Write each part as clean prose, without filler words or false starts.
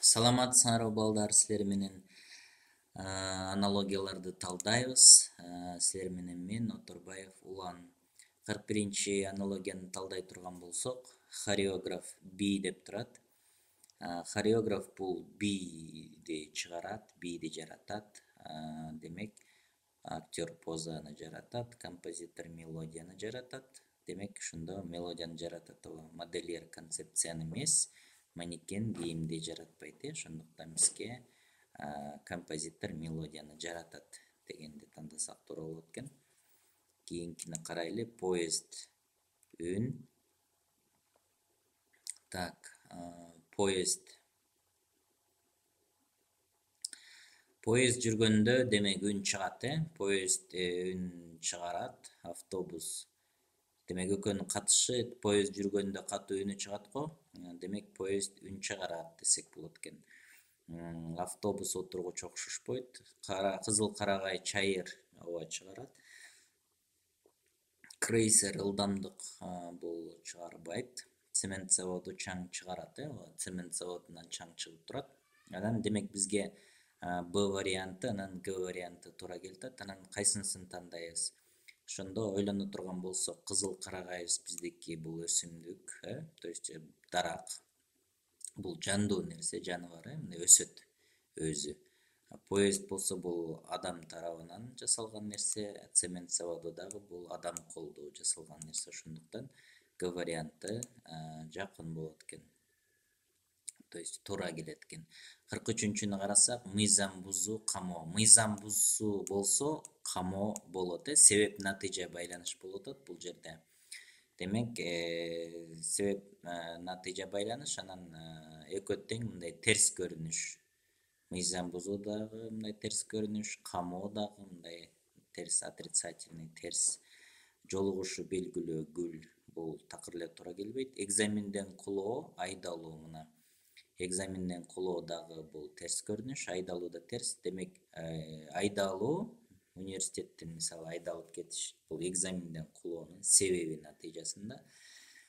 Саламатсыңарбы балдар, силер менен аналогияларды талдайбыз. Силер менен мен Оторбаев Улан. 41-нчи аналогияны талдай турган болсок, хореограф би деп турат. Хореограф бул бийди чыгарат, бийди жаратат. Демек, актер позаны жаратат, композитор мелодияны жаратат. Демек, ушундо мелодияны жаратат. Модельер концепцияны эмес, манекен кийимди жаратпайт. Ошондуктан бизге композитор мелодияны жаратат дегенди тандасак туура болот экен. Кийинкини карайлы. Поезд үн. Так, поезд жүргөндө демек үн чыгат, поезд үн чыгарат. Автобус демек экөөнүн катышы, поезд жүргөндө катуу үнү чыгат го. Демек поезд үн чыгарат десек болот экен. Автобус отургучу окшошпойт. Кызыл карагай чайыр ооба чыгарат. Крейсер ылдамдык бул чыгарбайт. Цемент заводу чаң чыгарат, цемент заводунан чаң чыгып турат. Анан демек бизге Б варианты, анан Г варианты туура келет. Анан кайсынысын тандайбыз? Ошондо ойлоно турган болсок, кызыл карагайыбыз биздики бул өсүмдүк, то есть дарак. Бул жандуу нерсе, жаныбар, мына өсөт өзү. Поезд болсо бул адам тарабынан жасалган нерсе, цемент заводу дагы бул адам колдуу жасалган нерсе. Ошондуктан Г варианты жакын болот экен. То есть туура келет экен. 43-чүнү карасак, мыйзам бузуу, камоо. Мыйзам бузуу болсо, камоо болот, себеп натыйжа байланыш болуп атат бул жерде. Демек, себеп натыйжа байланыш, анан экөө тең мындай терс көрүнүш. Мыйзам бузуу дагы мындай терс көрүнүш, камоо дагы мындай терс, отрицательный, терс. Жолугушу белгилөө, гүл бул такыр эле туура келбейт. Экзаменден кулоо, айдалуу мына. Экзаменден кулоо дагы бул терс көрүнүш, айдалуу да терс. Демек, айдалуу университеттен мисалы айдалып кетиш бул экзаменден кулоонун себеби натыйжасында.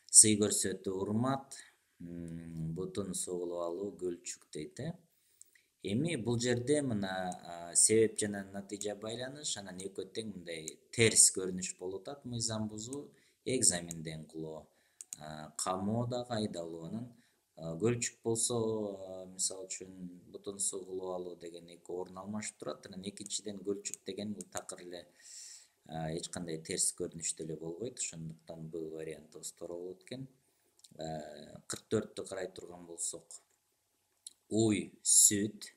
Сый көрсөтүү, урмат, бутун согулуп алуу, гүлчүк дейт. Эми бул жерде мына себеп жана натыйжа байланыш, анан экөө тең мындай терс көрүнүш болуп атат. Мыйзам бузуу, экзаменден кулоо, камоо дагы айдалуу. Анан гөлчүк болсо, мисалы үчүн бутун согулуп алуу деген эки орун алмашып турат. Анан экинчиден гөлчүк деген бул такыр эле эч кандай терс көрүнүш деле болбойт. Ошондуктан Б вариантыбыз туура болот экен. 44-тү карай турган болсок, уй, сүт.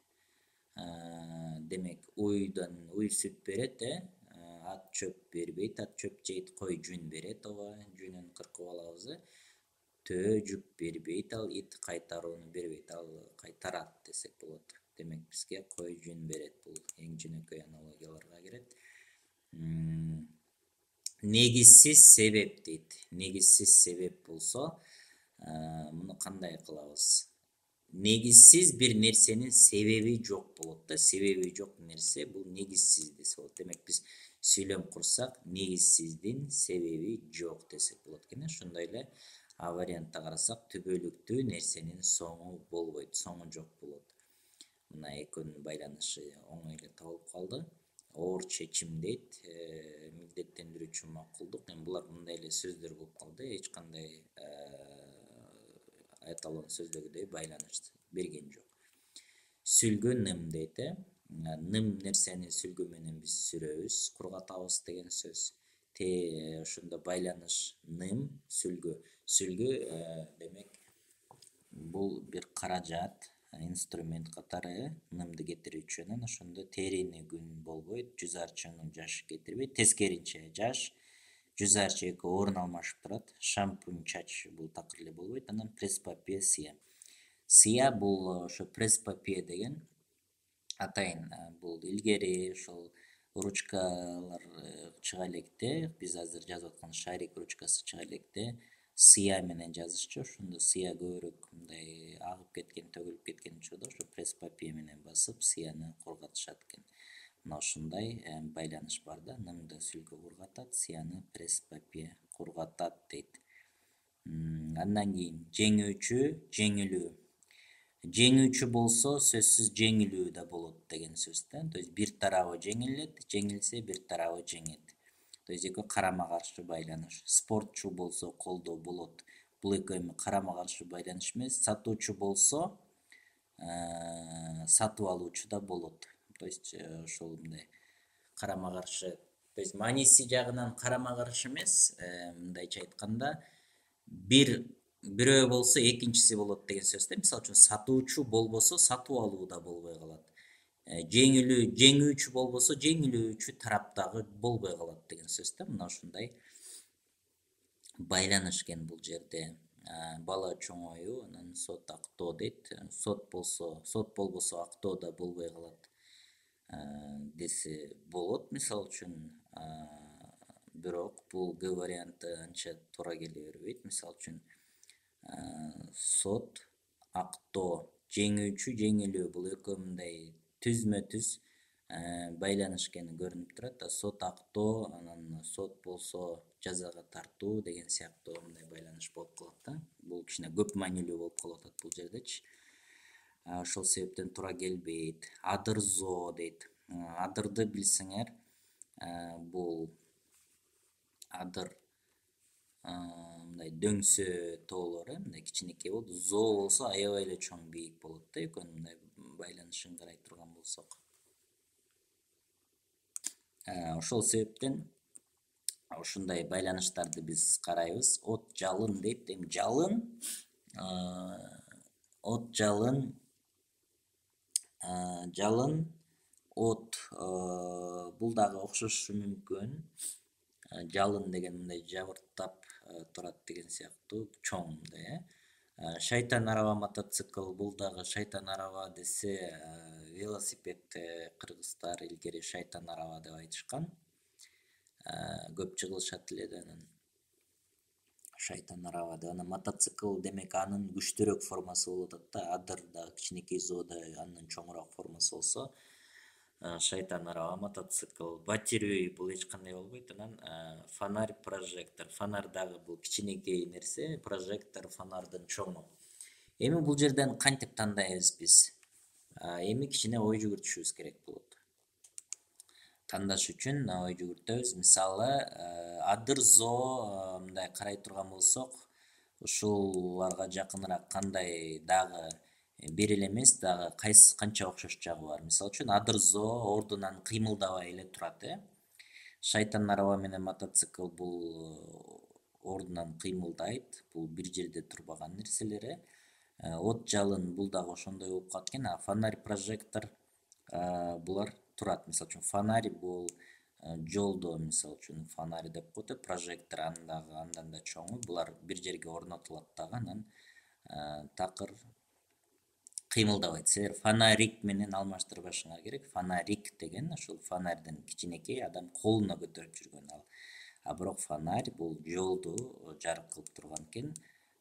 Демек, уй сүт берет, ат чөп бербейт, ат чөп жейт, кой жүн берет, ооба, жүнүн кыркып алабыз. Төө жүк бербейт, ал ит кайтарууну бербейт, ал кайтарат десек болот. Демек, бизге кой жүн берет, бул эң жөнөкөй аналогияларга кирет. Негизсиз себеп дейт. Негизсиз себеп болсо, муну кандай кылабыз? Негизсиз бир нерсенин себеби жок болот да, себеби жок нерсе бул негизсиз десе болот. Демек, биз сүйлөм курсак, негизсиздин себеби жок десек болот экен. Ошондой эле А вариантта карасак, түбөлүктүү нерсенин соңу болбойт, соңу жок болот. Мына экөөнүн байланышы оңой эле табылып калды. Оор чечим дейт, милдеттендирүүчү макулдук. Эми булар мындай эле сөздөр болуп калды, эч кандай эталон сөздөгүдөй байланыш берген жок. Сүлгү ным дейт, ным нерсени сүлгү менен биз сүрөбүз, кургатабыз деген сөз. Ошондо байланыш ным, сүлгү. Сүлгү демек бул бир каражат, инструмент катары нымды кетирүүчү. Анан ошондо терини күн болбойт, жүз арчыңын жаш кетирбейт. Тескеринче жаш, жүз арчы экөө орун алмашып турат. Шампунь чач бул такыр эле болбойт. Анан пресс-папье, сыя. Сыя бул ошо пресс-папье деген атайын бул илгери ошол ручкалар чыга электе, биз азыр жазып аткан шарик ручкасы чыга электе, сыя менен жазышчу. Ошондо сыя көбүрөөк мындай агып кеткен, төгүлүп кеткен учурда ошо пресс-папье менен басып, сыяны кургатышат экен. Мына ушундай байланыш бар да, нымды сүлгү кургатат, сыяны пресс-папье кургатат дейт. Андан кийин жеңүүчү, жеңилүү. Жеңүүчү болсо сөзсүз жеңилүү да болот деген сөз да. То есть бир тарабы жеңилет, жеңилсе бир тарабы жеңет. То есть экөө карама каршы байланыш. Спортчу болсо колдоо болот. Бул экөө эми карама каршы байланыш эмес. Сатуучу болсо сатып алуучу да болот. То есть ошол мындай карама каршы. То есть мааниси жагынан карама каршы эмес, мындайча айтканда бир бирөө болсо экинчиси болот деген сөз да. Мисалы үчүн сатуучу болбосо сатып алуу да болбой калат. Жеңилүү жеңүүчү болбосо жеңилүүчү тарап дагы болбой калат деген сөз да. Мына ушундай байланыш экен бул жерде. Бала чоңою, анан сот актоо дейт. Сот болбосо актоо да болбой калат десе болот, мисалы үчүн. Бирок бул Г варианты анча туура келе бербейт. Мисалы үчүн сот, актоо, жеңүүчү, жеңилүү бул экөө мындай түзмө түз байланыш экени көрүнүп турат. Сот актоо, анан сот болсо жазага тартуу деген сыяктуу мындай байланыш болуп калат да. Бул кичине көп маанилүү болуп калып атат бул жердечи. Ошол себептен туура келбейт. Адырзоо дейт. Адырды билсеңер, бул адыр мындай дөңсө тоолор, мындай кичинекей болот. Зоо болсо аябай эле чоң бийик болот да, экөөнүн мындай байланышын карай турган болсок. Ошол себептен ушундай байланыштарды биз карайбыз. От жалын дейт. Эми жалын, от жалын, жалын, от бул дагы окшошу мүмкүн. Жалын деген мындай жабырттап турат деген сыяктуу чоң мындай. Шайтан араба мотоцикл, бул дагы шайтан араба десе, велосипед кыргыздар илгери шайтан араба деп айтышкан. Көп жыгылышат эле да анан шайтан араба деп. Анан мотоцикл демек анын күчтүүрөөк формасы болуп атат да. Адыр да кичинекей зоо да анын чоңураак формасы болсо шайтан араба мотоцикл. Батирүй бул эч кандай болбойт. Анан фонарь, прожектор. Фонарь дагы бул кичинекей нерсе, прожектор фонардын чоңу. Эми бул жерден кантип тандайбыз биз? Эми кичине ой жүгүртүшүбүз керек болот. Тандаш үчүн ой жүгүртөбүз. Мисалы, адыр зоо мындай карай турган болсок, ушуларга жакыныраак кандай дагы бир эле эмес, дагы канча окшош жагы бар. Мисалы үчүн адыр зоо ордунан кыймылдабай эле турат, Шайтан араба менен мотоцикл бул ордунан кыймылдайт. Бул бир жерде турбаган нерселер. От жалын бул дагы ошондой болуп калат экен. Фонарь, прожектор булар турат. Мисалы үчүн фонарь бул жолдо, мисалы үчүн фонарь деп коет, прожектор андан да чоңу. Булар бир жерге орнотулат дагы, анан такыр кыймылдабайт. Силер фонарик менен алмаштырбашыңар керек. Фонарик деген ошол фонарьден кичинекей адам колуна көтөрүп жүргөн ал. Бирок фонарь бул жолду жарык кылып турган экен.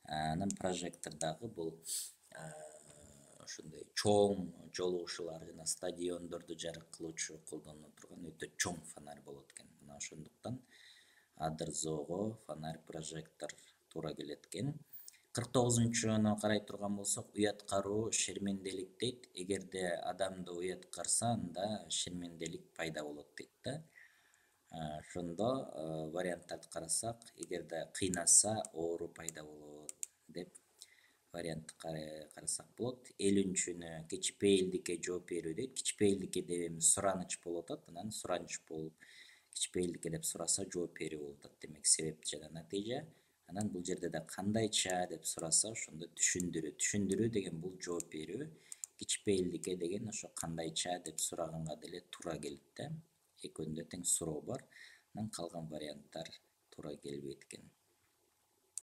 Анан прожектор дагы бул ошондой чоң жолугушуулар жана стадиондорду жарык кылуучу колдонула турган өтө чоң фонарь болот экен. Мына ошондуктан адыр зоого фонарь, прожектор туура келет экен. 49-чуну карай турган болсок, уяткаруу шерменделик дейт. Эгерде адамды уяткарса, анда шерменделик пайда болот дейт да. Ошондо варианттарды карасак, эгерде кыйнаса, оору пайда болот деп вариантты карасак болот. 50-чүнү кичпейилдикке жооп берүү дейт. Кичпейилдикке деп эми сураныч болуп атат, анан сураныч болуп кичпейилдикке деп сураса жооп берүү болуп атат. Демек себеп жана натыйжа. Анан бул жерде да кандайча деп сураса, ошондо түшүндүрүү. Түшүндүрүү деген бул жооп берүү. Кичпейилдикке деген ошо кандайча деп сураганга деле туура келет да. Экөөндө тең суроо бар. Анан калган варианттар туура келбейт экен.